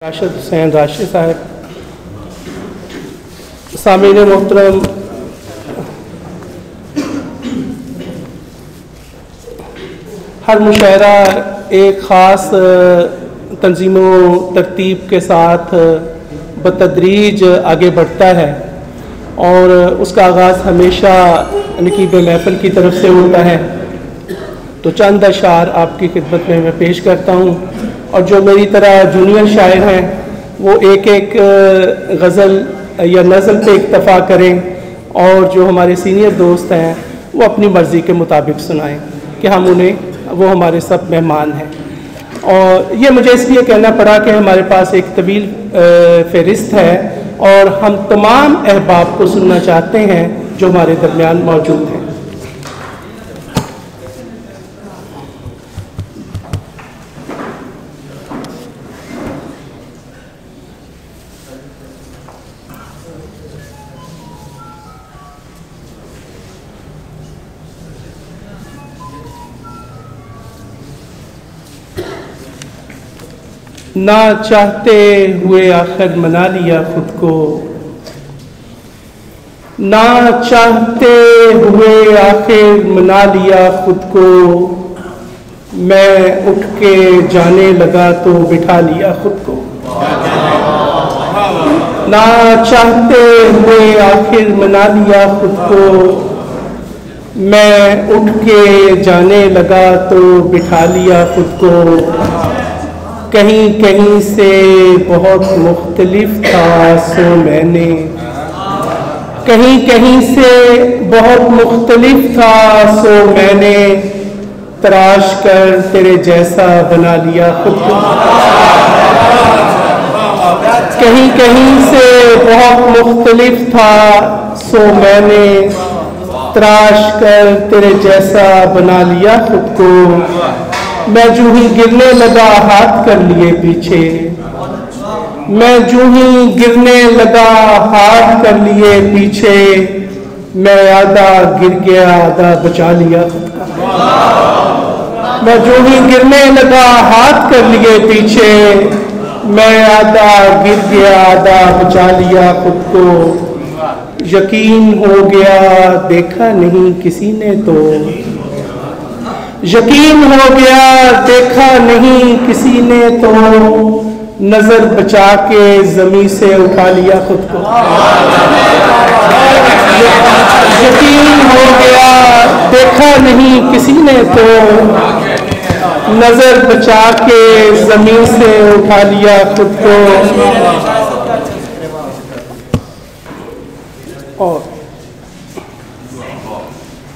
राशिद हुसैन राशिद साहब, सामीन मोहतरम, हर मुशायरा एक ख़ास तंजीम तरतीब के साथ बतदरीज आगे बढ़ता है और उसका आगाज़ हमेशा नकीब महफिल की तरफ से होता है। तो चंद अशार आपकी खिदमत में मैं पेश करता हूँ और जो मेरी तरह जूनियर शायर हैं वो एक एक गज़ल या नज़ल पे इक्तफ़ा करें और जो हमारे सीनियर दोस्त हैं वो अपनी मर्ज़ी के मुताबिक सुनाएं कि हम उन्हें वो हमारे सब मेहमान हैं। और ये मुझे इसलिए कहना पड़ा कि हमारे पास एक तवील फ़हरिस्त है और हम तमाम अहबाब को सुनना चाहते हैं जो हमारे दरमियान मौजूद हैं। ना चाहते हुए आखिर मना लिया खुद को, ना चाहते हुए आखिर मना लिया खुद को, मैं उठ के जाने लगा तो बिठा लिया खुद को। ना चाहते हुए आखिर मना लिया खुद को, मैं उठ के जाने लगा तो बिठा लिया खुद को। कहीं कहीं से बहुत मुख्तलिफ था सो मैंने, कहीं कहीं से बहुत मुख्तलिफ था सो मैंने, तराश कर तेरे जैसा बना लिया खुद को। कहीं कहीं से बहुत मुख्तलिफ था सो मैंने, तराश कर तेरे जैसा बना लिया खुद को। मैं जूं ही गिरने लगा हाथ कर लिए पीछे, मैं जूं ही गिरने लगा हाथ कर लिए पीछे, मैं आधा गिर गया आधा बचा लिया खुद को। मैं जूं ही गिरने लगा हाथ कर लिए पीछे, मैं आधा गिर गया आधा बचा लिया खुद को। यकीन हो गया देखा नहीं किसी ने तो, यकीन हो गया देखा नहीं किसी ने तो, नजर बचा के जमीन से उठा लिया खुद को। यकीन हो गया देखा नहीं किसी ने तो, नजर बचा के जमीन से उठा लिया खुद को। और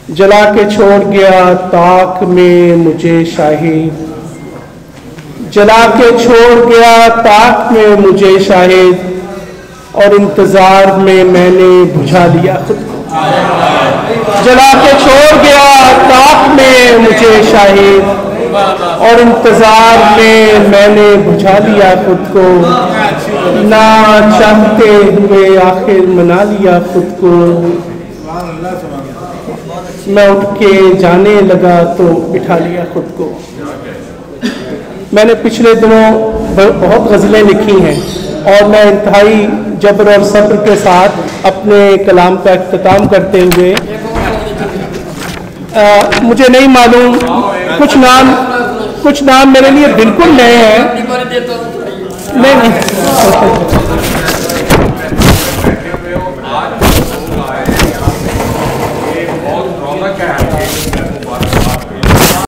जला के छोड़ गया ताक में मुझे शाहिद, जला के छोड़ गया ताक में मुझे शाहिद, और इंतजार में मैंने बुझा लिया खुद को। जला के छोड़ गया ताक में मुझे शाहिद, और इंतजार में मैंने बुझा लिया खुद को। ना चाहते हुए आखिर मना लिया खुद को, मैं उठ के जाने लगा तो बिठा लिया खुद को। मैंने पिछले दिनों बहुत गज़लें लिखी हैं और मैं इंतहाई जबर और सब्र के साथ अपने कलाम का इख्तिताम करते हुए मुझे नहीं मालूम कुछ नाम मेरे लिए बिल्कुल नए हैं। नहीं